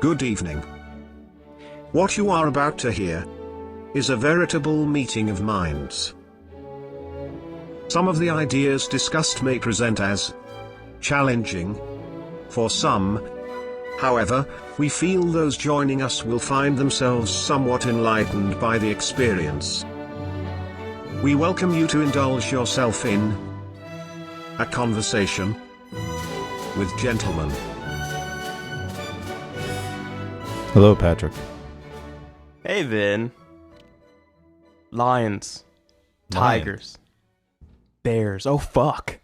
Good evening. What you are about to hear is a veritable meeting of minds. Some of the ideas discussed may present as challenging for some. However, we feel those joining us will find themselves somewhat enlightened by the experience. We welcome you to indulge yourself in a conversation with gentlemen. Hello, Patrick. Hey, Vin. Lions. Tigers. Bears. Oh, fuck.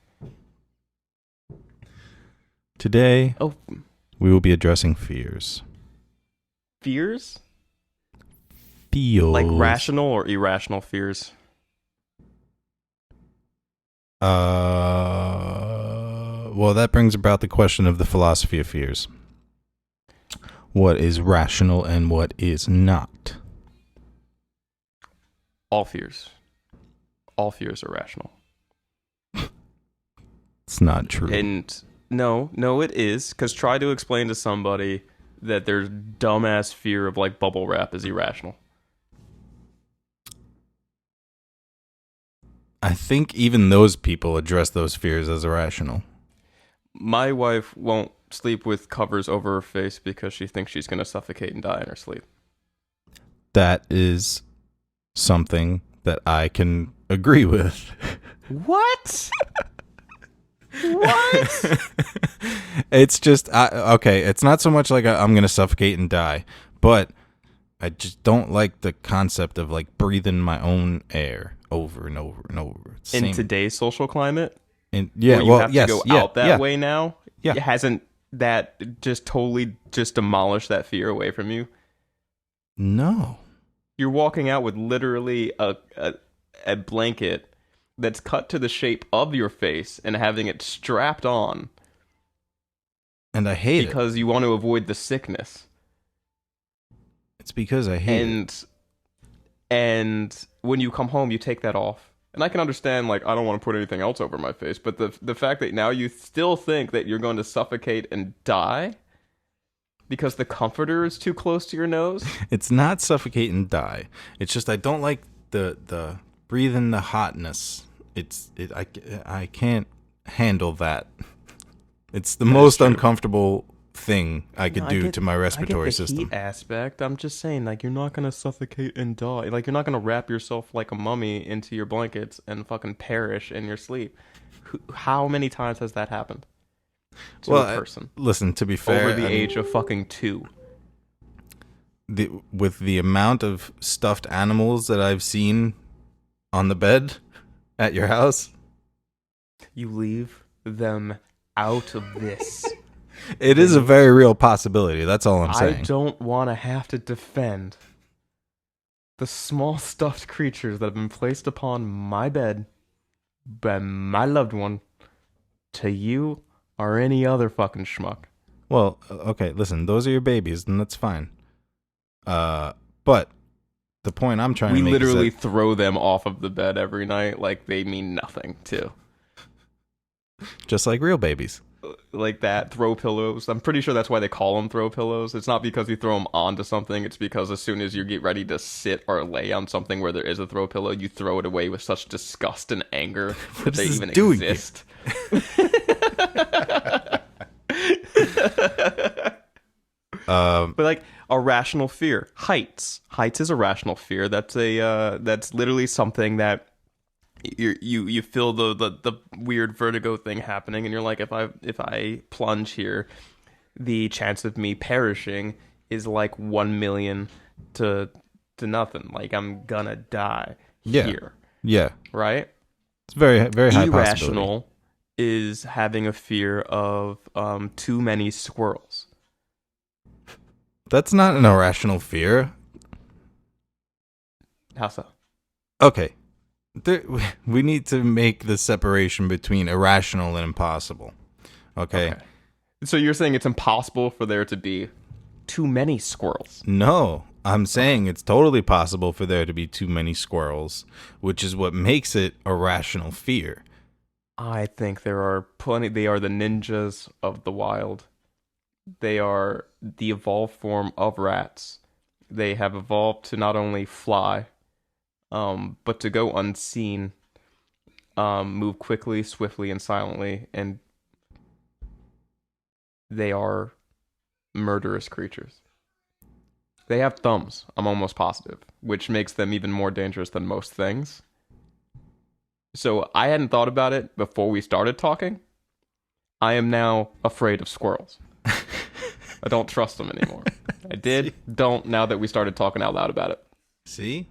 Today, Oh, we will be addressing fears. fears? Feels. Like rational or irrational fears? Well, that brings about the question of the philosophy of fears. What is rational and what is not? All fears. All fears are rational. It's not true. And no, it is. Because try to explain to somebody that their dumbass fear of like bubble wrap is irrational. I think even those people address those fears as irrational. My wife won't sleep with covers over her face because she thinks she's going to suffocate and die in her sleep. That is something that I can agree with. What? What? It's just, okay, it's not so much like I'm going to suffocate and die, but I just don't like the concept of like breathing my own air over and over and over. In today's social climate? Yeah, where you have to go out that yeah. way now? Yeah. Hasn't that just totally just demolished that fear away from you? No. You're walking out with literally a blanket that's cut to the shape of your face and having it strapped on. And I hate it. Because you want to avoid the sickness. It's because I hate it. And when you come home, you take that off. And I can understand, like, I don't want to put anything else over my face, but the fact that now you still think that you're going to suffocate and die because the comforter is too close to your nose? It's not suffocate and die. It's just I don't like the breathing the hotness. I can't handle that. It's the most uncomfortable thing I could do to my respiratory system. Heat aspect. I'm just saying, like, you're not gonna suffocate and die. Like, you're not gonna wrap yourself like a mummy into your blankets and fucking perish in your sleep. How many times has that happened to a person? Listen, to be fair, over the age of fucking 2. With the amount of stuffed animals that I've seen on the bed at your house, you leave them out of this. It is a very real possibility. That's all I'm saying. I don't want to have to defend the small stuffed creatures that have been placed upon my bed by my loved one to you or any other fucking schmuck. Well, okay, listen, those are your babies, and that's fine. But the point I'm trying to make is we literally throw them off of the bed every night like they mean nothing, too. Just like real babies. Like that, throw pillows. I'm pretty sure that's why they call them throw pillows. It's not because you throw them onto something. It's because as soon as you get ready to sit or lay on something where there is a throw pillow, you throw it away with such disgust and anger that they even exist. But like a rational fear, heights. Heights is a rational fear. That's literally something that you feel the weird vertigo thing happening, and you're like, if I plunge here, the chance of me perishing is like 1 million to nothing. Like I'm gonna die here. Yeah. Right? It's very, very high possibility. Irrational is having a fear of too many squirrels. That's not an irrational fear. How so? Okay. We need to make the separation between irrational and impossible. Okay? So you're saying it's impossible for there to be too many squirrels? No, I'm saying it's totally possible for there to be too many squirrels, which is what makes it a rational fear. I think there are plenty. They are the ninjas of the wild. They are the evolved form of rats. They have evolved to not only fly, but to go unseen, move quickly, swiftly, and silently, and they are murderous creatures. They have thumbs, I'm almost positive, which makes them even more dangerous than most things. So I hadn't thought about it before we started talking. I am now afraid of squirrels. I don't trust them anymore. I did, don't, now that we started talking out loud about it. See?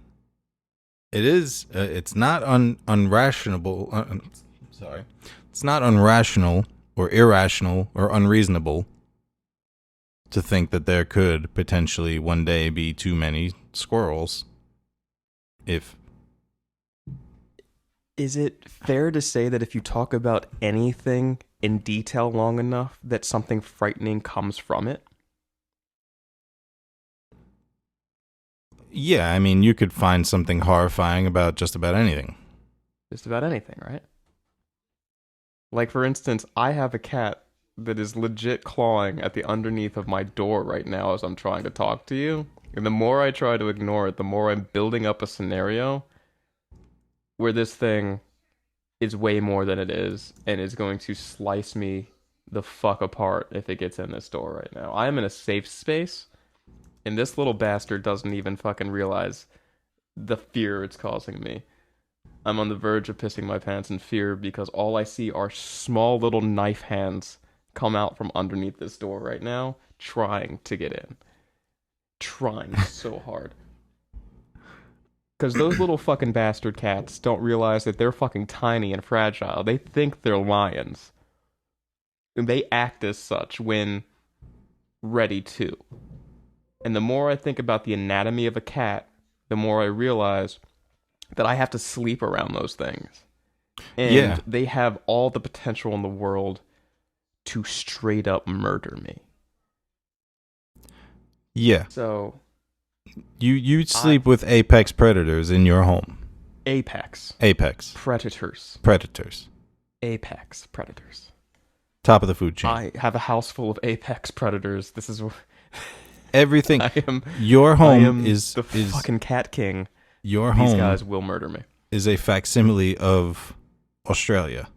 It is, it's not unrational. Sorry. It's not unrational or irrational or unreasonable to think that there could potentially one day be too many squirrels. Is it fair to say that if you talk about anything in detail long enough, that something frightening comes from it? Yeah, I mean, you could find something horrifying about just about anything. Just about anything, right? Like, for instance, I have a cat that is legit clawing at the underneath of my door right now as I'm trying to talk to you. And the more I try to ignore it, the more I'm building up a scenario where this thing is way more than it is and is going to slice me the fuck apart if it gets in this door right now. I am in a safe space, and this little bastard doesn't even fucking realize the fear it's causing me. I'm on the verge of pissing my pants in fear because all I see are small little knife hands come out from underneath this door right now, trying to get in. Trying so hard. Because those little fucking bastard cats don't realize that they're fucking tiny and fragile. They think they're lions. And they act as such when ready to. And the more I think about the anatomy of a cat, the more I realize that I have to sleep around those things. And they have all the potential in the world to straight up murder me. Yeah. So you sleep with apex predators in your home. Apex Predators. Apex predators. Top of the food chain. I have a house full of apex predators. This is everything. Your home is fucking cat king. Your home. These guys will murder me. Is a facsimile of Australia,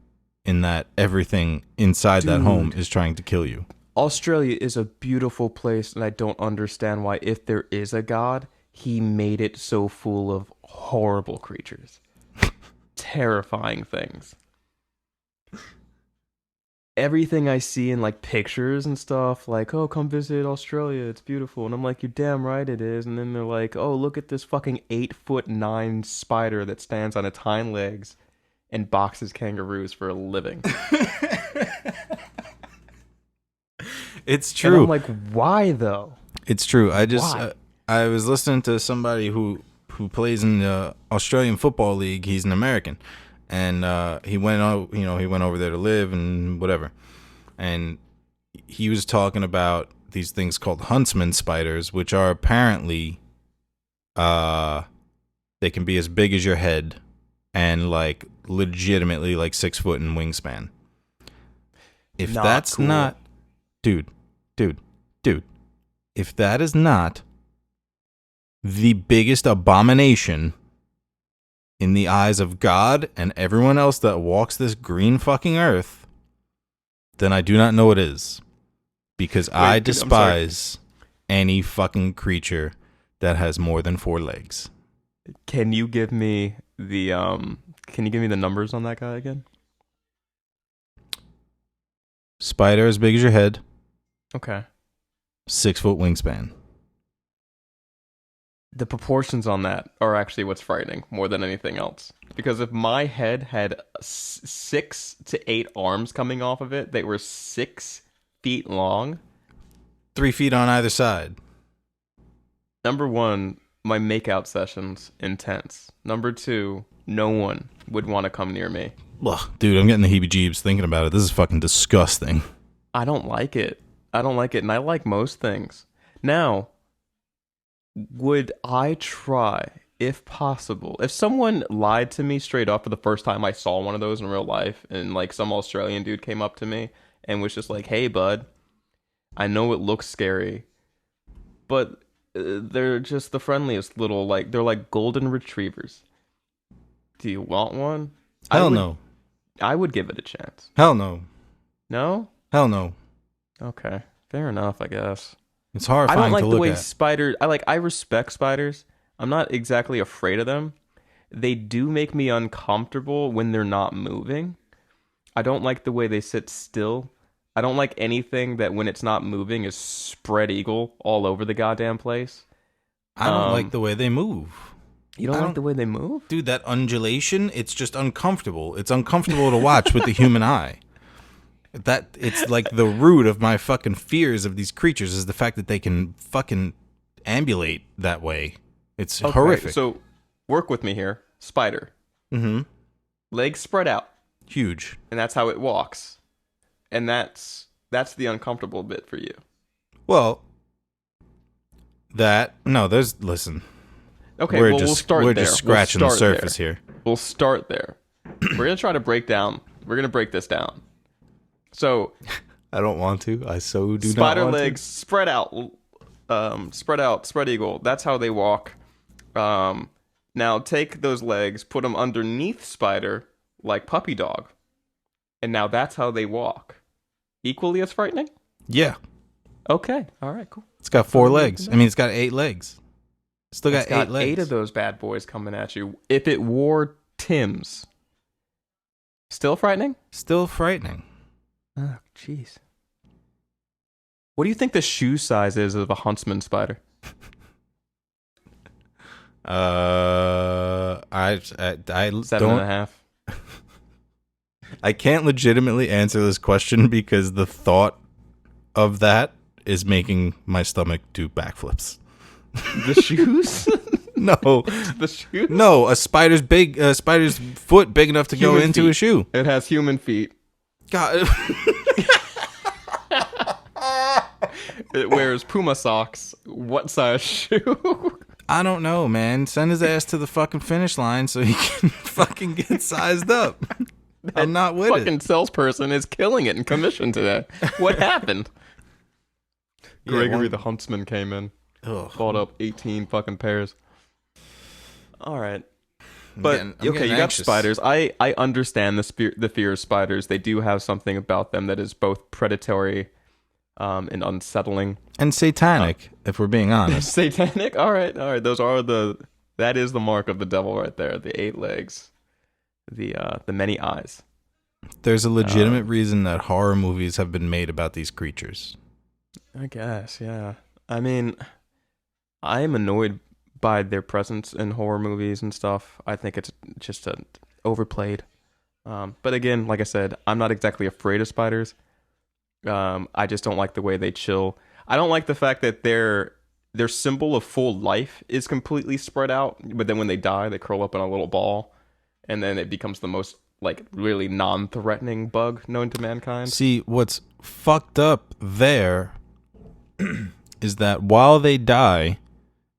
in that everything inside that home is trying to kill you. Australia is a beautiful place, and I don't understand why, if there is a god, he made it so full of horrible creatures. Terrifying things. Everything I see in like pictures and stuff, like, oh, come visit Australia, it's beautiful. And I'm like, you're damn right it is. And then they're like, oh, look at this fucking 8'9" spider that stands on its hind legs and boxes kangaroos for a living. It's true. And I'm like, why though? It's true. I was listening to somebody who plays in the Australian Football League. He's an American, and he went over there to live and whatever. And he was talking about these things called huntsman spiders, which are apparently they can be as big as your head and like legitimately like 6 foot in wingspan. If not that's cool. not, dude, if that is not the biggest abomination in the eyes of God and everyone else that walks this green fucking earth, then I do not know what is. Because I despise any fucking creature that has more than 4 legs. Can you give me the numbers on that guy again? Spider as big as your head. Okay. 6 foot wingspan. The proportions on that are actually what's frightening more than anything else. Because if my head had 6 to 8 arms coming off of it, they were 6 feet long. 3 feet on either side. Number 1, my makeout sessions intense. Number 2, no one would want to come near me. Ugh, dude, I'm getting the heebie-jeebs thinking about it. This is fucking disgusting. I don't like it. And I like most things. Now, would I try, if possible, if someone lied to me straight up for the first time I saw one of those in real life, and like some Australian dude came up to me and was just like, hey, bud, I know it looks scary, but they're just the friendliest little, like, they're like golden retrievers. Do you want one? Hell no. I would give it a chance. Hell no. No? Hell no. Okay. Fair enough, I guess. It's I horrifying don't like to the look way at. spiders... I respect spiders. I'm not exactly afraid of them. They do make me uncomfortable when they're not moving. I don't like the way they sit still. I don't like anything that when it's not moving is spread eagle all over the goddamn place. I don't like the way they move. You don't like the way they move? Dude, that undulation, it's just uncomfortable. It's uncomfortable to watch with the human eye. That it's like the root of my fucking fears of these creatures is the fact that they can fucking ambulate that way. It's horrific. So work with me here. Spider. Mm-hmm. Legs spread out. Huge. And that's how it walks. And that's the uncomfortable bit for you. Well, listen. Okay, we're we'll start there. We're just scratching the surface here. We'll start there. We're going to try to break this down. So, I don't want to. I so do not spider want legs to. spread out, spread eagle. That's how they walk. Now take those legs, put them underneath spider like puppy dog. And now that's how they walk. Equally as frightening? Yeah. Okay. All right, cool. It's got 4 legs. I mean, it's got 8 legs. Still got, It's got 8 legs. 8 of those bad boys coming at you. If it wore Tim's, still frightening? Still frightening. Oh, jeez. What do you think the shoe size is of a huntsman spider? I 7.5. I can't legitimately answer this question because the thought of that is making my stomach do backflips. The shoes? No, The shoes? no, a spider's foot big enough to go Human into feet. a shoe. It has human feet. God. It wears Puma socks. What size shoe? I don't know, man. Send his ass to the fucking finish line so he can fucking get sized up. I'm not with Fucking it. salesperson is killing it in commission today. What happened? Yeah, Gregory the huntsman came in. Ugh. Bought up 18 fucking pairs. All right. But I'm okay, you getting got anxious. spiders. I understand the fear of spiders. They do have something about them that is both predatory and unsettling. And satanic, if we're being honest. Satanic? All right. That is the mark of the devil right there. The 8 legs. The many eyes. There's a legitimate reason that horror movies have been made about these creatures. I guess, yeah. I mean, I am annoyed by their presence in horror movies and stuff. I think it's just overplayed. But again, like I said, I'm not exactly afraid of spiders. I just don't like the way they chill. I don't like the fact that their symbol of full life is completely spread out, but then when they die, they curl up in a little ball, and then it becomes the most, like, really non-threatening bug known to mankind. See, what's fucked up there is that while they die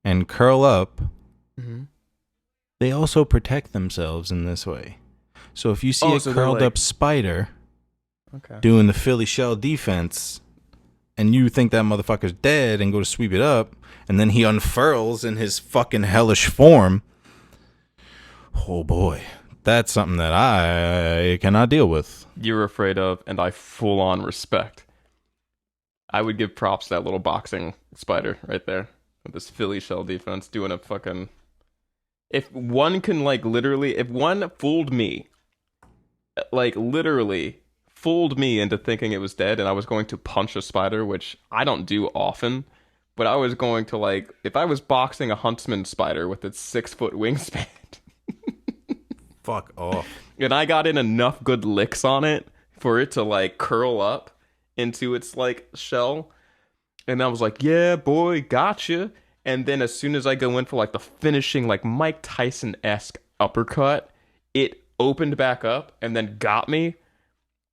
and curl up, they also protect themselves in this way. So if you see so a they're curled like- up spider Okay. doing the Philly shell defense, and you think that motherfucker's dead and go to sweep it up, and then he unfurls in his fucking hellish form, oh boy, that's something that I cannot deal with. You're afraid of, and I full-on respect. I would give props to that little boxing spider right there. With this Philly shell defense doing a fucking... If one can, like, literally... If one fooled me, like, literally fooled me into thinking it was dead and I was going to punch a spider, which I don't do often, but I was going to, like... If I was boxing a huntsman spider with its 6-foot wingspan... Fuck off. And I got in enough good licks on it for it to, like, curl up into its, like, shell. And I was like, yeah, boy, gotcha. And then as soon as I go in for, like, the finishing, like, Mike Tyson-esque uppercut, it opened back up and then got me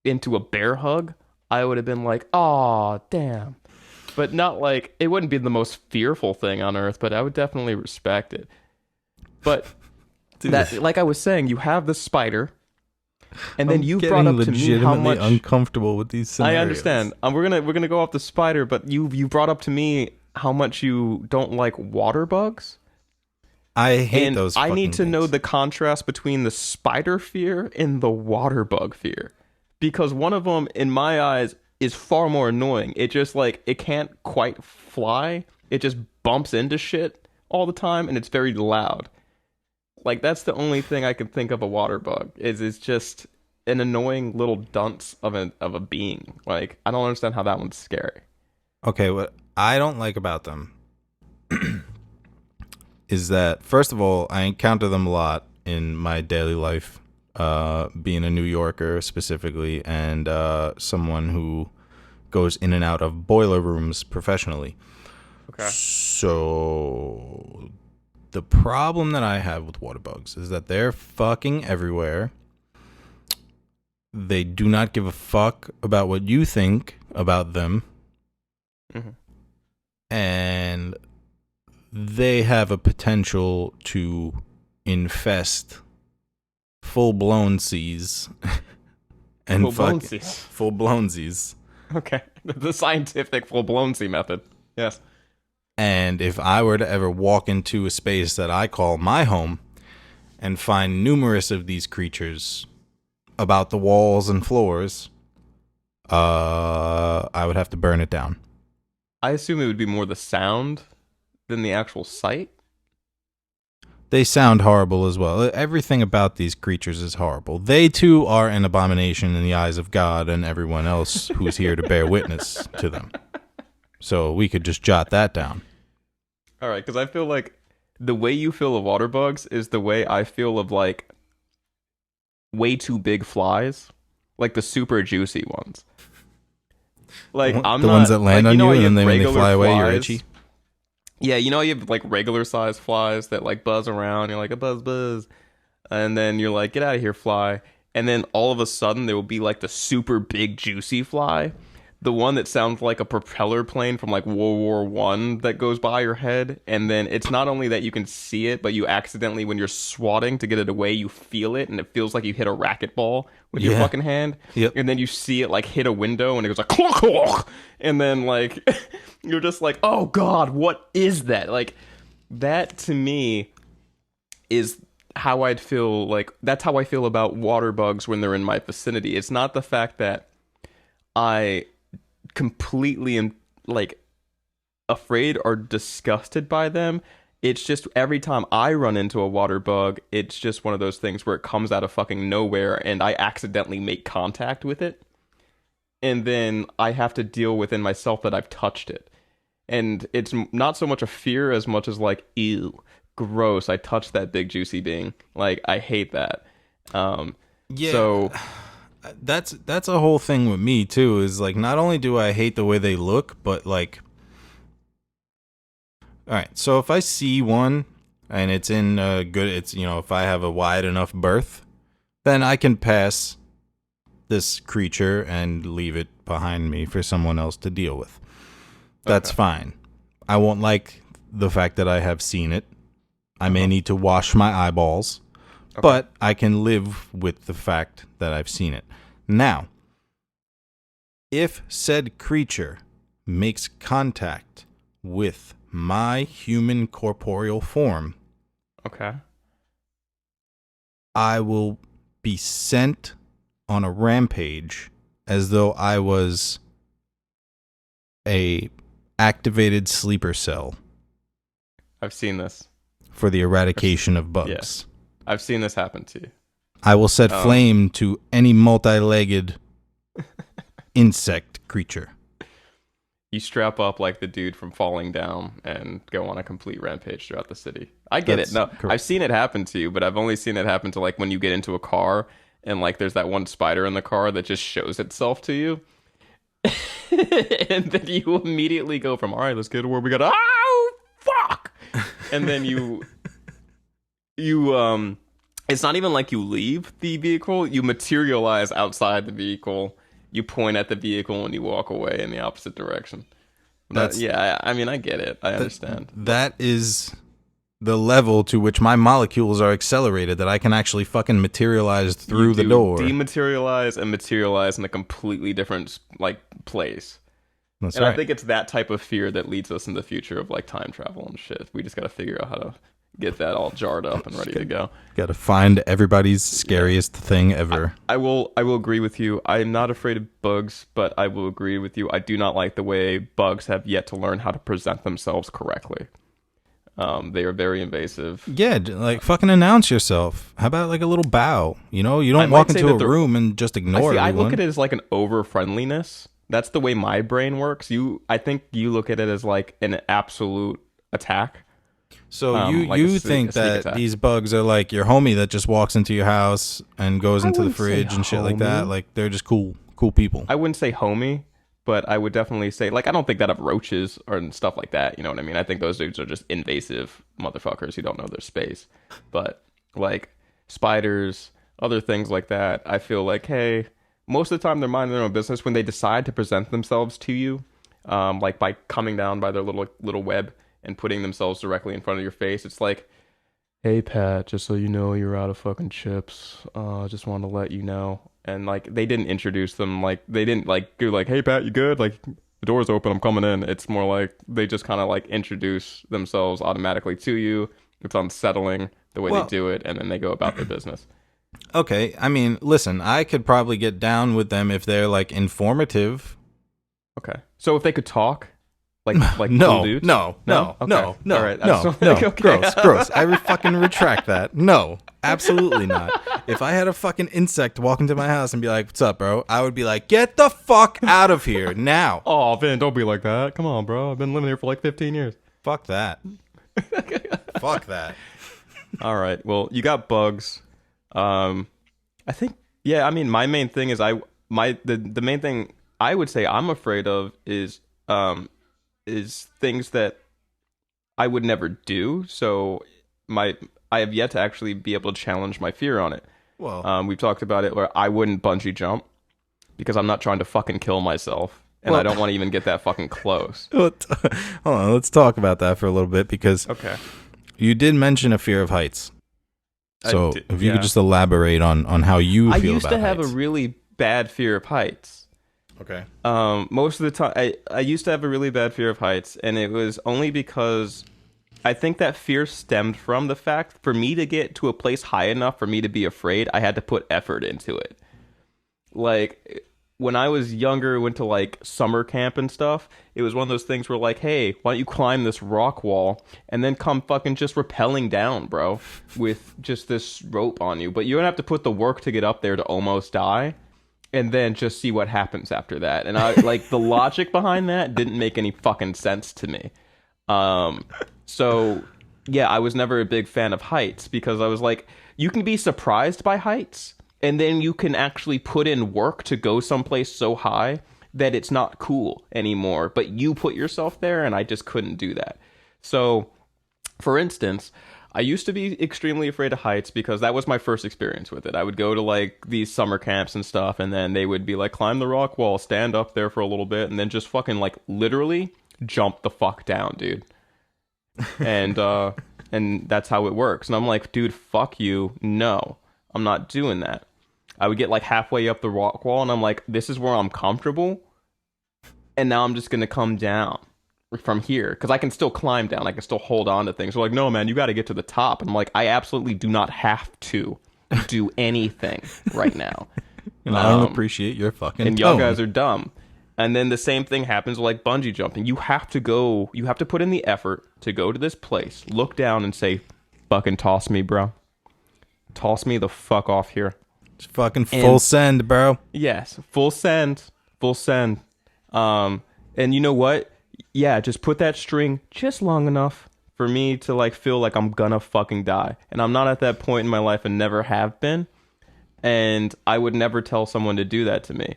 into a bear hug. I would have been like, aw, damn. But not, like, it wouldn't be the most fearful thing on earth, but I would definitely respect it. But... Dude. That, like I was saying, you have the spider, And then I'm you brought up getting to me how legitimately much uncomfortable with these scenarios. I understand. We're gonna go off the spider, but you brought up to me how much you don't like water bugs. I hate And those. I need fucking to know things. the contrast between the spider fear and the water bug fear, because one of them, in my eyes, is far more annoying. It just like it can't quite fly. It just bumps into shit all the time, and it's very loud. Like that's the only thing I can think of a water bug is. It's just an annoying little dunce of a being. Like I don't understand how that one's scary. Okay, what I don't like about them is that, first of all, I encounter them a lot in my daily life, being a New Yorker specifically, and someone who goes in and out of boiler rooms professionally. Okay. So the problem that I have with water bugs is that they're fucking everywhere. They do not give a fuck about what you think about them. Mm-hmm. And they have a potential to infest full-blown seas and Full-blownsies. full-blownsies. Okay. The scientific full-blown sea method. Yes. And if I were to ever walk into a space that I call my home and find numerous of these creatures about the walls and floors, I would have to burn it down. I assume it would be more the sound than the actual sight. They sound horrible as well. Everything about these creatures is horrible. They too are an abomination in the eyes of God and everyone else who's here to bear witness to them. So we could just jot that down. All right, because I feel like the way you feel of water bugs is the way I feel of like way too big flies, like the super juicy ones. Like I'm the not, ones that land like, on you, how and then have when they regular fly away, you're flies? itchy. Yeah, you know you have like regular size flies that like buzz around. You're like a buzz buzz, and then you're like, get out of here, fly. And then all of a sudden there will be like the super big juicy fly, the one that sounds like a propeller plane from like World War One that goes by your head. And then it's not only that you can see it, but you accidentally, when you're swatting to get it away, you feel it, and it feels like you hit a racquetball with your Yeah. fucking hand. Yep. And then you see it like hit a window, and it goes like clunk, clunk, and then like you're just like, oh god, what is that? Like that to me is how I'd feel. Like that's how I feel about water bugs when they're in my vicinity. It's not the fact that I completely am like afraid or disgusted by them. It's just every time I run into a water bug, it's just one of those things where it comes out of fucking nowhere and I accidentally make contact with it. And then I have to deal within myself that I've touched it. And it's not so much a fear as much as like, ew, gross, I touched that big juicy being. Like, I hate that. Yeah. So That's a whole thing with me too, is like not only do I hate the way they look, but like, all right, so if I see one and it's in good, it's, you know, if I have a wide enough berth, then I can pass this creature and leave it behind me for someone else to deal with. That's fine. I won't like the fact that I have seen it. I may need to wash my eyeballs, but I can live with the fact that I've seen it. Now, if said creature makes contact with my human corporeal form, okay. I will be sent on a rampage as though I was a activated sleeper cell I've seen this. for the eradication of bugs. I've seen this happen to you. I will set flame to any multi-legged insect creature. You strap up like the dude from Falling Down and go on a complete rampage throughout the city. I get That's it. No, correct. I've seen it happen to you, but I've only seen it happen to like when you get into a car and like there's that one spider in the car that just shows itself to you. And then you immediately go from, all right, let's get to where we got, oh, fuck. And then you it's not even like you leave the vehicle, you materialize outside the vehicle, you point at the vehicle, and you walk away in the opposite direction. I mean, I get it. I understand. That is the level to which my molecules are accelerated that I can actually fucking materialize through the door. Dematerialize and materialize in a completely different like place. That's and right. I think it's that type of fear that leads us in the future of like time travel and shit. We just got to figure out how to get that all jarred up and ready to go. Got to find everybody's scariest thing ever. I will agree with you. I'm not afraid of bugs, but I will agree with you. I do not like the way bugs have yet to learn how to present themselves correctly. They are very invasive. Yeah, like fucking announce yourself. How about like a little bow? You know, you don't walk into a room and just ignore everyone. I look at it as like an over friendliness. That's the way my brain works. I think you look at it as like an absolute attack. So you think that these bugs are like your homie that just walks into your house and goes into the fridge and shit like that? Like they're just cool people. I wouldn't say homie, but I would definitely say like I don't think that of roaches or stuff like that. You know what I mean? I think those dudes are just invasive motherfuckers who don't know their space. But like spiders, other things like that, I feel like, hey, most of the time they're minding their own business when they decide to present themselves to you, like by coming down by their little web and putting themselves directly in front of your face. It's like, hey Pat, just so you know, you're out of fucking chips. Just wanted to let you know. And like they didn't introduce them, like they didn't like go like, hey Pat, you good? Like the door's open, I'm coming in. It's more like they just kind of like introduce themselves automatically to you. It's unsettling the way they do it, and then they go about their business. Okay, I mean, listen, I could probably get down with them if they're like informative. Okay, so if they could talk, like no, cool dudes? no, Okay. no, All right. no, Okay. gross. I fucking retract that. No, absolutely not. If I had a fucking insect walk into my house and be like, "What's up, bro?" I would be like, "Get the fuck out of here now!" Oh, Vin, don't be like that. Come on, bro. I've been living here for like 15 years. Fuck that. Fuck that. All right. Well, you got bugs. I think, yeah, I mean, my main thing is the main thing I would say I'm afraid of is things that I would never do. So I have yet to actually be able to challenge my fear on it. Well, we've talked about it where I wouldn't bungee jump because I'm not trying to fucking kill myself. And I don't want to even get that fucking close. hold on, let's talk about that for a little bit because you did mention a fear of heights. So if you could just elaborate on how you feel about heights. I used to have a really bad fear of heights. Okay. Most of the time, I used to have a really bad fear of heights, and it was only because I think that fear stemmed from the fact for me to get to a place high enough for me to be afraid, I had to put effort into it. Like when I was younger, went to like summer camp and stuff, it was one of those things where like, hey, why don't you climb this rock wall and then come fucking just rappelling down, bro, with just this rope on you. But you don't have to put the work to get up there to almost die and then just see what happens after that. And I like the logic behind that didn't make any fucking sense to me. So yeah, I was never a big fan of heights because I was like, you can be surprised by heights. And then you can actually put in work to go someplace so high that it's not cool anymore. But you put yourself there, and I just couldn't do that. So, for instance, I used to be extremely afraid of heights because that was my first experience with it. I would go to, like, these summer camps and stuff, and then they would be like, climb the rock wall, stand up there for a little bit, and then just fucking, like, literally jump the fuck down, dude. And that's how it works. And I'm like, dude, fuck you. No, I'm not doing that. I would get like halfway up the rock wall and I'm like, this is where I'm comfortable. And now I'm just going to come down from here because I can still climb down. I can still hold on to things. They're like, no, man, you got to get to the top. And I'm like, I absolutely do not have to do anything right now. And I don't appreciate your fucking and y'all guys are dumb. And then the same thing happens with like bungee jumping. You have to put in the effort to go to this place, look down and say, fucking toss me, bro. Toss me the fuck off here. It's fucking full send, bro. Yes, full send. And you know what? Yeah, just put that string just long enough for me to like feel like I'm gonna fucking die. And I'm not at that point in my life and never have been. And I would never tell someone to do that to me.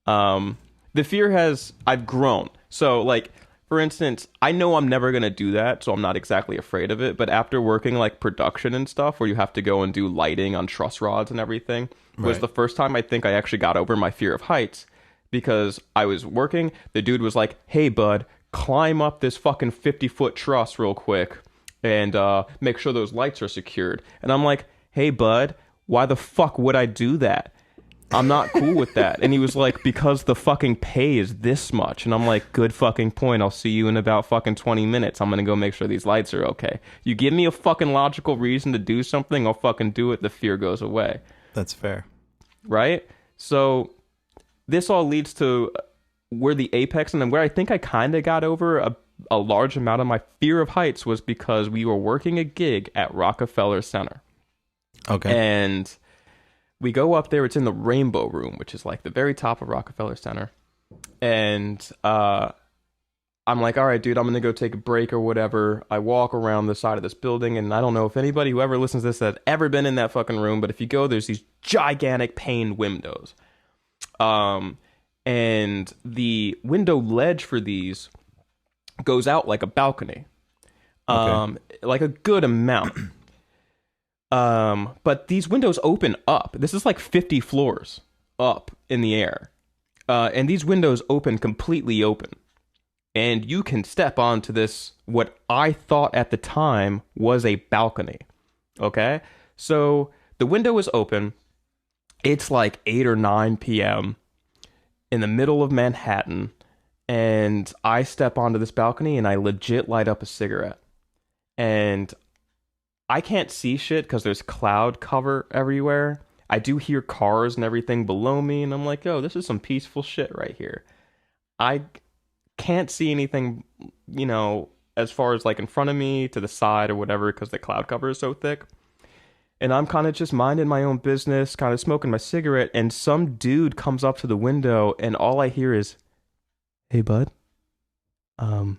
The fear I've grown. So like, for instance, I know I'm never going to do that, so I'm not exactly afraid of it. But after working like production and stuff where you have to go and do lighting on truss rods and everything was the first time I think I actually got over my fear of heights because I was working. The dude was like, hey, bud, climb up this fucking 50-foot truss real quick and make sure those lights are secured. And I'm like, hey, bud, why the fuck would I do that? I'm not cool with that. And he was like, because the fucking pay is this much. And I'm like, good fucking point. I'll see you in about fucking 20 minutes. I'm going to go make sure these lights are okay. You give me a fucking logical reason to do something, I'll fucking do it. The fear goes away. That's fair. Right? So this all leads to where the apex, and then where I think I kind of got over a large amount of my fear of heights was because we were working a gig at Rockefeller Center. Okay. And we go up there. It's in the Rainbow Room, which is like the very top of Rockefeller Center. And I'm like, all right, dude, I'm going to go take a break or whatever. I walk around the side of this building, and I don't know if anybody who ever listens to this has ever been in that fucking room, but if you go, there's these gigantic paned windows. And the window ledge for these goes out like a balcony. Like a good amount. But these windows open up. This is like 50 floors up in the air. And these windows open completely open. And you can step onto this, what I thought at the time was a balcony. Okay? So the window is open. It's like 8 or 9 p.m. in the middle of Manhattan. And I step onto this balcony and I legit light up a cigarette. And I can't see shit because there's cloud cover everywhere. I do hear cars and everything below me, and I'm like, yo, this is some peaceful shit right here. I can't see anything, you know, as far as like in front of me, to the side or whatever, because the cloud cover is so thick. And I'm kind of just minding my own business, kind of smoking my cigarette, and some dude comes up to the window, and all I hear is, hey, bud, you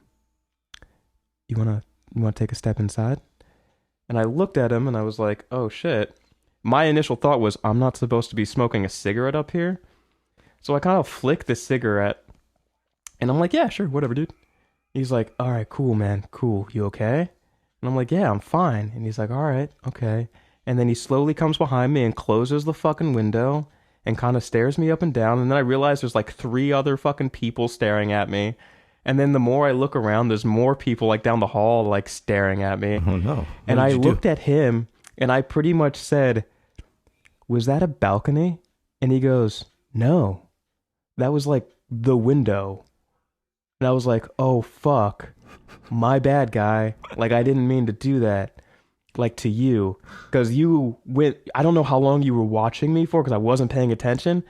wanna take a step inside? And I looked at him and I was like, oh shit. My initial thought was, I'm not supposed to be smoking a cigarette up here. So I kind of flicked the cigarette and I'm like, yeah, sure, whatever, dude. He's like, all right, cool, man, cool. You okay? And I'm like, yeah, I'm fine. And he's like, all right, okay. And then he slowly comes behind me and closes the fucking window and kind of stares me up and down. And then I realize there's like 3 other fucking people staring at me. And then the more I look around, there's more people like down the hall like staring at me. Oh no. And I looked at him and I pretty much said, was that a balcony? And he goes, no, that was like the window. And I was like, oh fuck, my bad, guy. Like, I didn't mean to do that, like, to you. Because you went, I don't know how long you were watching me for because I wasn't paying attention.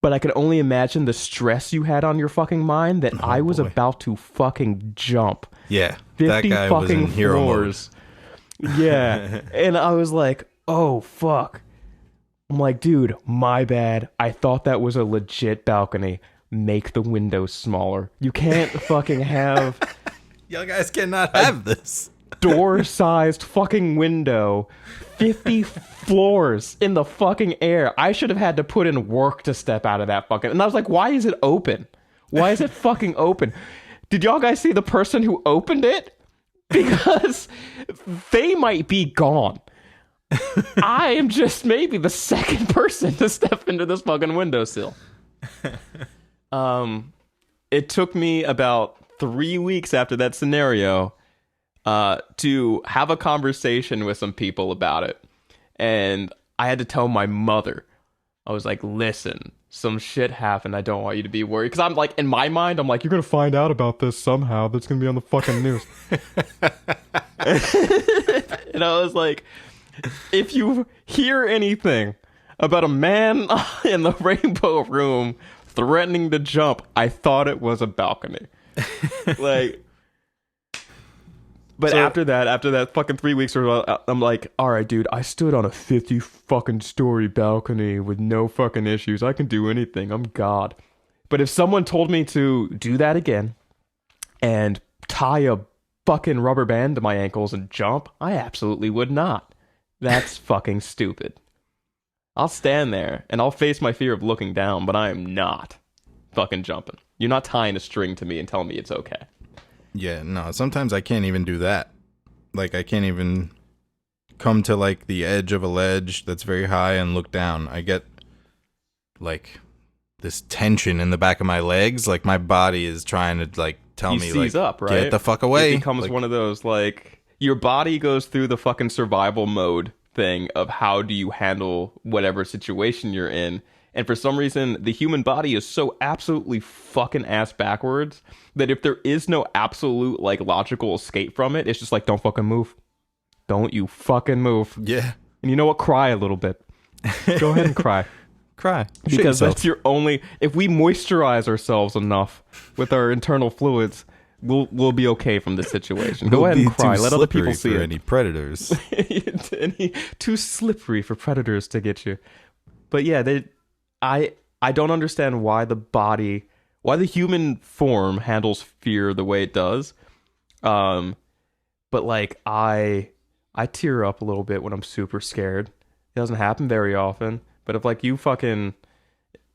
But I could only imagine the stress you had on your fucking mind that I was about to fucking jump. Yeah, 50 that guy fucking was in hero floors. Yeah. And I was like, oh, fuck. I'm like, dude, my bad. I thought that was a legit balcony. Make the windows smaller. You can't fucking have... You guys cannot have this. Door-sized fucking window, 50 floors in the fucking air. I should have had to put in work to step out of that fucking... And I was like, why is it open? Why is it fucking open? Did y'all guys see the person who opened it? Because they might be gone. I am just maybe the second person to step into this fucking windowsill. It took me about 3 weeks after that scenario to have a conversation with some people about it. And I had to tell my mother. I was like, listen, some shit happened. I don't want you to be worried. Because I'm like, in my mind, I'm like, you're going to find out about this somehow. That's going to be on the fucking news. And I was like, if you hear anything about a man in the Rainbow Room threatening to jump, I thought it was a balcony. Like... But so, after that fucking 3 weeks, I'm like, all right, dude, I stood on a 50 fucking story balcony with no fucking issues. I can do anything. I'm God. But if someone told me to do that again and tie a fucking rubber band to my ankles and jump, I absolutely would not. That's fucking stupid. I'll stand there and I'll face my fear of looking down, but I am not fucking jumping. You're not tying a string to me and telling me it's okay. Yeah, no, sometimes I can't even do that. Like, I can't even come to, like, the edge of a ledge that's very high and look down. I get, like, this tension in the back of my legs. Like, my body is trying to, like, tell me, like, up, right? Get the fuck away. It becomes like, one of those, like, your body goes through the fucking survival mode thing of how do you handle whatever situation you're in. And for some reason, the human body is so absolutely fucking ass backwards that if there is no absolute like logical escape from it, it's just like, don't fucking move. Don't you fucking move. Yeah. And you know what? Cry a little bit. Go ahead and cry. Cry. Because that's your only... If we moisturize ourselves enough with our internal fluids, we'll be okay from this situation. Go ahead and cry. Let other people see it. Any predators. Too slippery for predators to get you. But yeah, I don't understand why the human form handles fear the way it does. But like I tear up a little bit when I'm super scared. It doesn't happen very often. But if like you fucking...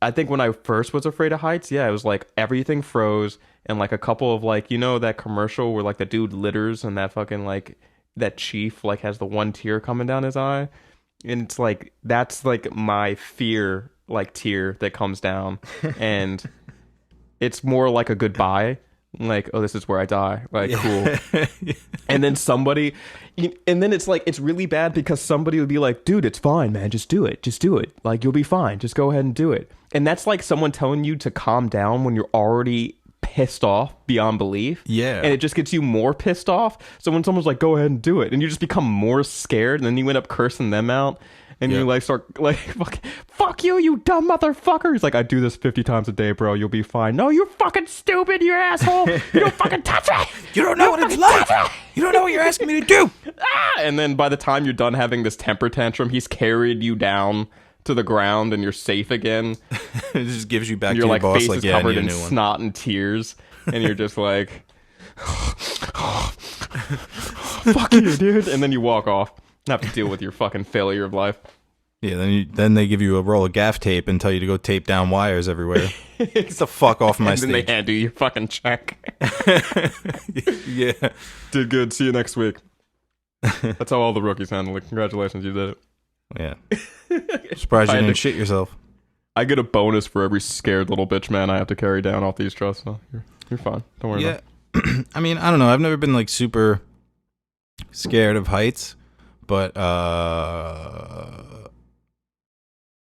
I think when I first was afraid of heights, yeah, it was like everything froze and like a couple of like, you know, that commercial where like the dude litters and that fucking like that chief like has the one tear coming down his eye. And it's like, that's like my fear like tear that comes down. And it's more like a goodbye. Like, oh, this is where I die. Like, cool. And then it's like, it's really bad because somebody would be like, dude, it's fine, man. Just do it. Just do it. Like, you'll be fine. Just go ahead and do it. And that's like someone telling you to calm down when you're already pissed off beyond belief. Yeah. And it just gets you more pissed off. So when someone's like, go ahead and do it, and you just become more scared, and then you end up cursing them out. And you like start like, fuck you, you dumb motherfucker. He's like, I do this 50 times a day, bro. You'll be fine. No, you're fucking stupid, you asshole. You don't fucking touch me. You don't know what it's like. You don't know what you're asking me to do. And then by the time you're done having this temper tantrum, he's carried you down to the ground and you're safe again. It just gives you back and to your like, boss face like, is yeah, I covered need a in new one. snot and tears. And you're just like, fuck you, dude. And then you walk off. Have to deal with your fucking failure of life. Yeah, then they give you a roll of gaff tape and tell you to go tape down wires everywhere. Get the fuck off my and stage. Then they hand you your fucking check. Yeah. Did good. See you next week. That's how all the rookies handle it. Congratulations, you did it. Yeah. Surprised you didn't shit yourself. I get a bonus for every scared little bitch man I have to carry down off these trusts. So you're fine. Don't worry about it. I mean, I don't know. I've never been like super scared of heights, but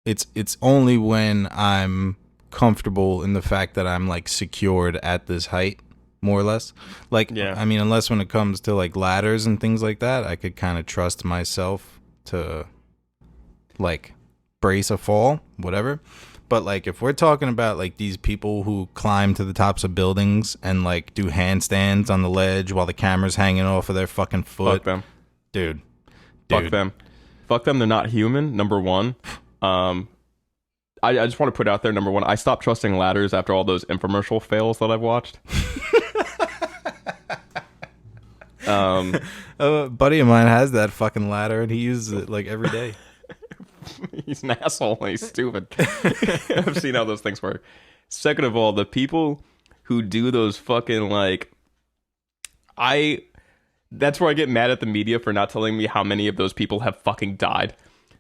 it's only when I'm comfortable in the fact that I'm like secured at this height, more or less. Like, yeah. I mean, unless when it comes to like ladders and things like that, I could kind of trust myself to like brace a fall, whatever. But like if we're talking about like these people who climb to the tops of buildings and like do handstands on the ledge while the camera's hanging off of their fucking foot. Fuck them. Dude. Fuck them. Fuck them. They're not human, number one. I just want to put out there, number one, I stopped trusting ladders after all those infomercial fails that I've watched. A buddy of mine has that fucking ladder and he uses it like every day. He's an asshole and he's stupid. I've seen how those things work. Second of all, the people who do those fucking like... That's where I get mad at the media for not telling me how many of those people have fucking died.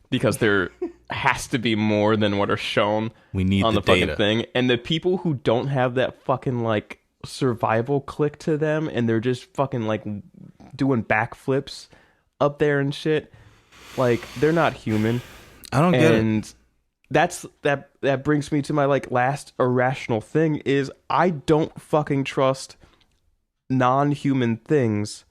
Because there has to be more than what are shown on the fucking thing. And the people who don't have that fucking like survival click to them and they're just fucking like doing backflips up there and shit, like they're not human. I don't get it. And that brings me to my like last irrational thing is I don't fucking trust non-human things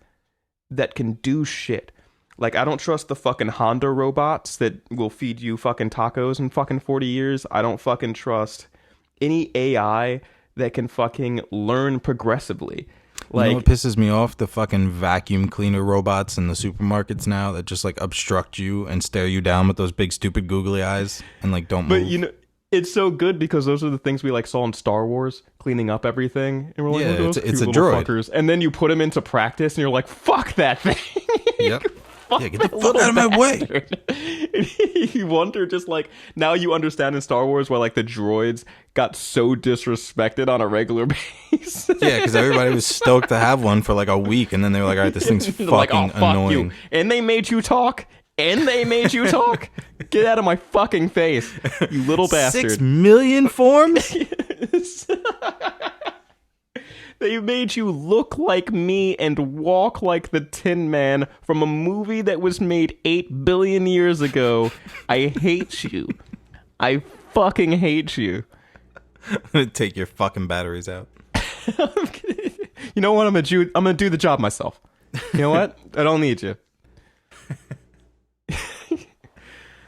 that can do shit. Like, I don't trust the fucking Honda robots that will feed you fucking tacos in fucking 40 years. I don't fucking trust any AI that can fucking learn progressively. Like, you know what pisses me off? The fucking vacuum cleaner robots in the supermarkets now that just, like, obstruct you and stare you down with those big, stupid, googly eyes and, like, don't move. But, you know, it's so good because those are the things we, like, saw in Star Wars, cleaning up everything. And we're like, yeah, it's a droid. Fuckers. And then you put them into practice and you're like, fuck that thing. Yep. Yeah, get the fuck out of my way. You wonder, just like, now you understand in Star Wars why, like, the droids got so disrespected on a regular basis. Yeah, because everybody was stoked to have one for, like, a week, and then they were like, all right, this thing's fucking like, oh, fuck annoying. You. And they made you talk? Get out of my fucking face, you little bastard. 6 million forms? They made you look like me and walk like the Tin Man from a movie that was made 8 billion years ago. I hate you. I fucking hate you. I'm gonna take your fucking batteries out. You know what? I'm gonna do the job myself. You know what? I don't need you.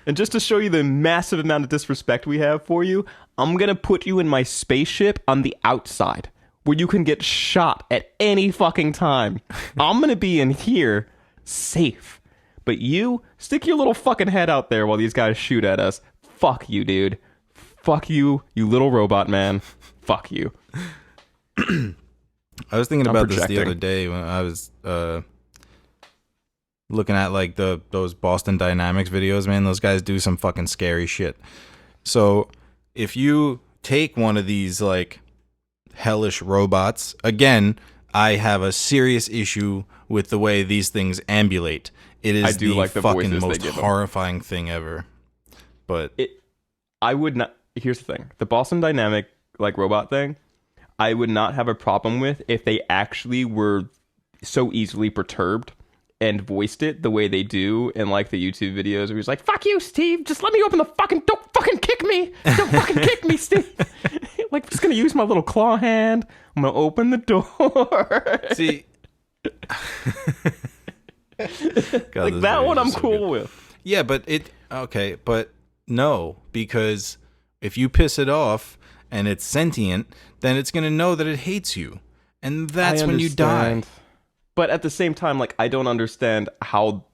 And just to show you the massive amount of disrespect we have for you, I'm gonna put you in my spaceship on the outside, where you can get shot at any fucking time. I'm gonna be in here, safe. But you, stick your little fucking head out there while these guys shoot at us. Fuck you, dude. Fuck you, you little robot man. Fuck you. I was thinking about this the other day when I was looking at like those Boston Dynamics videos, man. Those guys do some fucking scary shit. So if you take one of these like hellish robots, again, I have a serious issue with the way these things ambulate. It is the fucking most horrifying thing ever. But I would not. Here's the thing: the Boston Dynamic like robot thing, I would not have a problem with if they actually were so easily perturbed and voiced it the way they do in like the YouTube videos where he's like, "Fuck you, Steve! Just let me open the fucking. Don't fucking kick me! Don't fucking kick me, Steve! Like, I'm just gonna use my little claw hand. I'm gonna open the door." See, God, like that one, I'm cool with. Yeah, but but no, because if you piss it off and it's sentient, then it's gonna know that it hates you, and that's when you die. But at the same time, like, I don't understand how...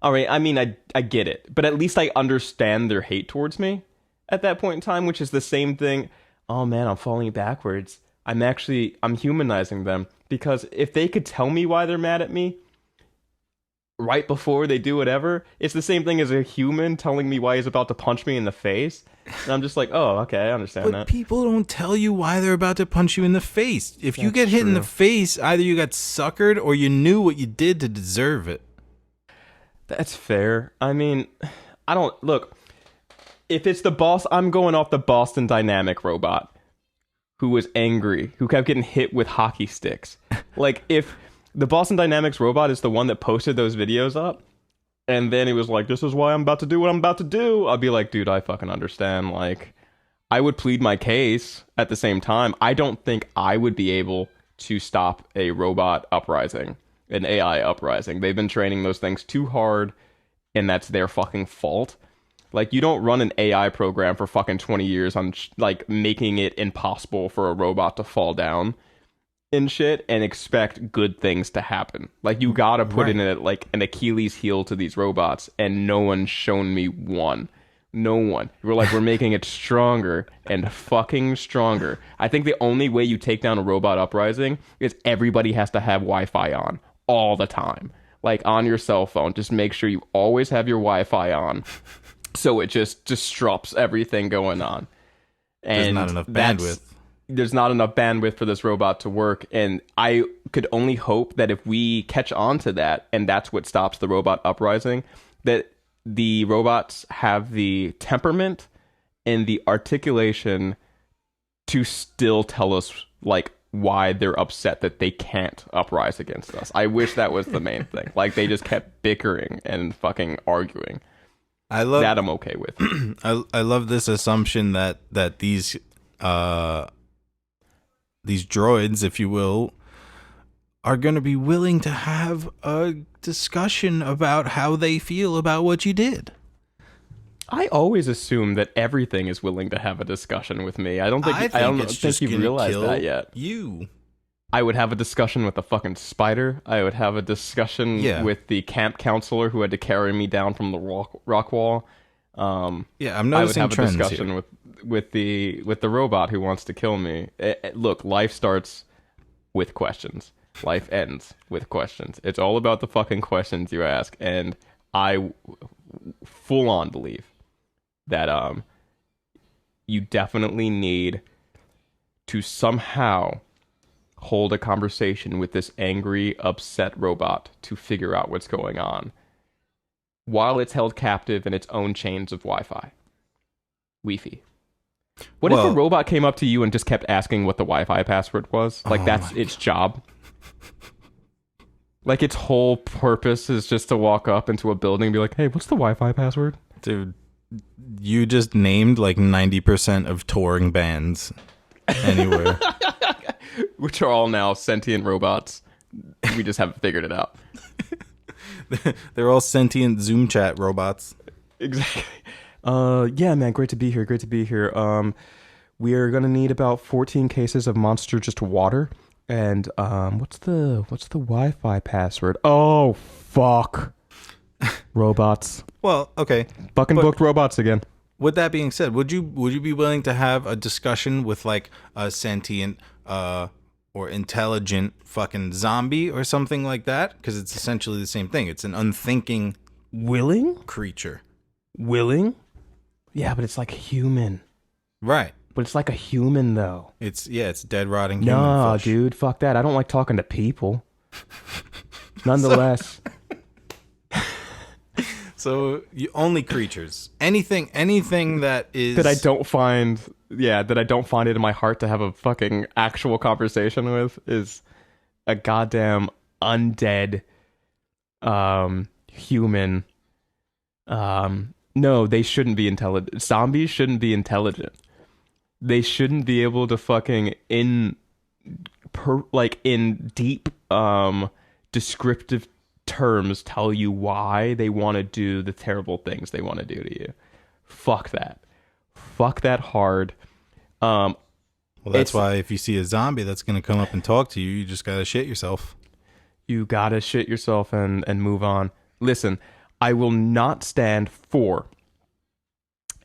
All right, I mean, I get it. But at least I understand their hate towards me at that point in time, which is the same thing. Oh, man, I'm falling backwards. I'm humanizing them. Because if they could tell me why they're mad at me right before they do whatever, it's the same thing as a human telling me why he's about to punch me in the face. And I'm just like, oh, okay, I understand that. But people don't tell you why they're about to punch you in the face. If you get hit in the face, either you got suckered or you knew what you did to deserve it. That's fair. I mean, I don't... Look, if it's the boss, I'm going off the Boston Dynamic robot who was angry, who kept getting hit with hockey sticks. Like, if the Boston Dynamics robot is the one that posted those videos up, and then he was like, "This is why I'm about to do what I'm about to do," I'd be like, dude, I fucking understand. Like, I would plead my case at the same time. I don't think I would be able to stop a robot uprising, an AI uprising. They've been training those things too hard, and that's their fucking fault. Like, you don't run an AI program for fucking 20 years on, like, making it impossible for a robot to fall down and shit and expect good things to happen. Like, you gotta put in it like an Achilles heel to these robots, and no one's shown me one. No one. We're like, we're making it stronger and fucking stronger. I think the only way you take down a robot uprising is everybody has to have Wi-Fi on all the time. Like, on your cell phone, just make sure you always have your Wi-Fi on, so it just disrupts everything going on. And there's not enough bandwidth. There's not enough bandwidth for this robot to work, and I could only hope that if we catch on to that, and that's what stops the robot uprising, that the robots have the temperament and the articulation to still tell us, like, why they're upset that they can't uprise against us. I wish that was the main thing. Like, they just kept bickering and fucking arguing. That I'm okay with. I love this assumption that these droids, if you will, are going to be willing to have a discussion about how they feel about what you did. I always assume that everything is willing to have a discussion with me. I don't think you realize that yet. I would have a discussion with the fucking spider. I would have a discussion with the camp counselor who had to carry me down from the rock wall. I'm noticing trends here. I would have a discussion with the robot who wants to kill me. Look, life starts with questions. Life ends with questions. It's all about the fucking questions you ask, and I full on believe that you definitely need to somehow hold a conversation with this angry, upset robot to figure out what's going on, while it's held captive in its own chains of Wi-Fi. Wi-Fi. What if a robot came up to you and just kept asking what the Wi-Fi password was? Like, that's its job. Like, its whole purpose is just to walk up into a building and be like, hey, what's the Wi-Fi password? Dude, you just named like 90% of touring bands anywhere. Which are all now sentient robots. We just haven't figured it out. They're all sentient Zoom chat robots. Exactly. Yeah, man, great to be here. We are gonna need about 14 cases of Monster just water. And what's the Wi-Fi password? Oh, fuck. Robots. Well, okay. Fucking booked robots again. With that being said, would you be willing to have a discussion with like a sentient or intelligent fucking zombie or something like that? Because it's essentially the same thing. It's an unthinking creature. Willing? Yeah, but it's like human. Right. But it's like a human, though. It's dead rotting human No, flesh. dude, fuck that. I don't like talking to people. Nonetheless. So you only creatures. Anything that is that I don't find it in my heart to have a fucking actual conversation with is a goddamn undead human. No, they shouldn't be intelligent. Zombies shouldn't be intelligent. They shouldn't be able to fucking in deep descriptive terms tell you why they want to do the terrible things they want to do to you. Fuck that hard. Well, that's why if you see a zombie that's going to come up and talk to you, you just got to shit yourself. You got to shit yourself and move on. Listen, I will not stand for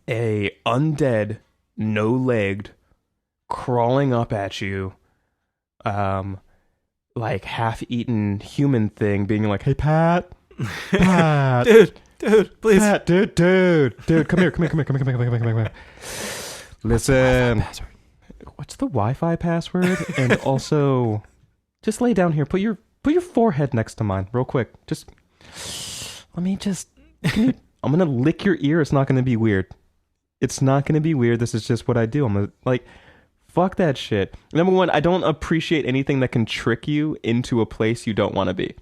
a undead, no-legged, crawling up at you, like half-eaten human thing, being like, "Hey, Pat, dude, please, Pat, dude, come here. Listen, what's the Wi-Fi password? And also, just lay down here. Put your forehead next to mine, real quick. Just let me just. I'm gonna lick your ear. It's not gonna be weird. It's not gonna be weird. This is just what I do. I'm gonna fuck that shit. Number one, I don't appreciate anything that can trick you into a place you don't want to be.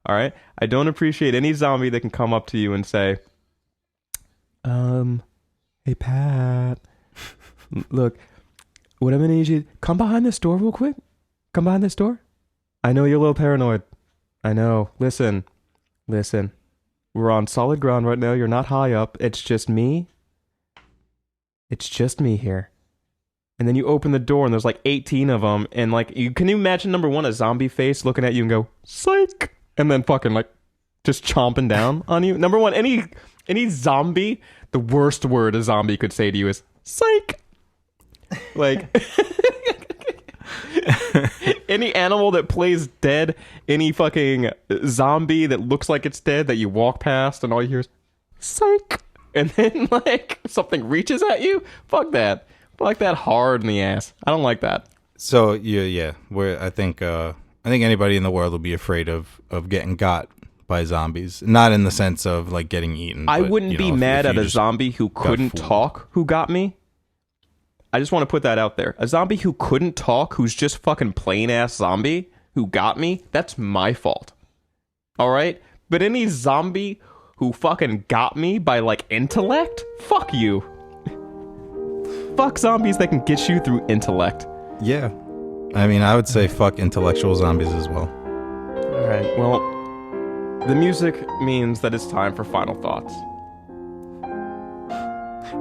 All right? I don't appreciate any zombie that can come up to you and say, hey, Pat, look, what I'm going to need you, come behind this door real quick. Come behind this door. I know you're a little paranoid. I know. Listen. We're on solid ground right now. You're not high up. It's just me. It's just me here. And then you open the door and there's like 18 of them. And like, can you imagine, number one, a zombie face looking at you and go, psych. And then fucking like just chomping down on you. Number one, any zombie, the worst word a zombie could say to you is psych. Like any animal that plays dead, any fucking zombie that looks like it's dead that you walk past and all you hear is psych. And then like something reaches at you. Fuck that. Fuck that hard in the ass. I don't like that. So yeah. I think anybody in the world will be afraid of getting got by zombies. Not in the sense of like getting eaten. I wouldn't be mad at a zombie who couldn't talk who got me. I just want to put that out there. A zombie who couldn't talk, who's just fucking plain ass zombie who got me, that's my fault. All right? But any zombie who fucking got me by like intellect, fuck you. Fuck zombies that can get you through intellect. Yeah. I mean, I would say fuck intellectual zombies as well. All right. Well, the music means that it's time for final thoughts.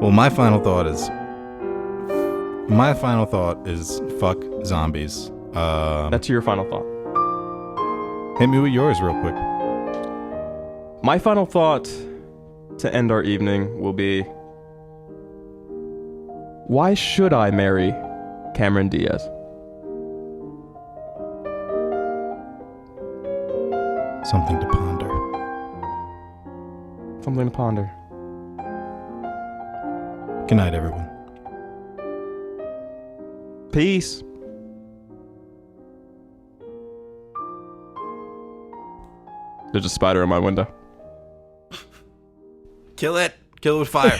Well, my final thought is fuck zombies. That's your final thought. Hit me with yours real quick. My final thought to end our evening will be, why should I marry Cameron Diaz? Something to ponder. Something to ponder. Good night, everyone. Peace. There's a spider in my window. Kill it. Kill it with fire.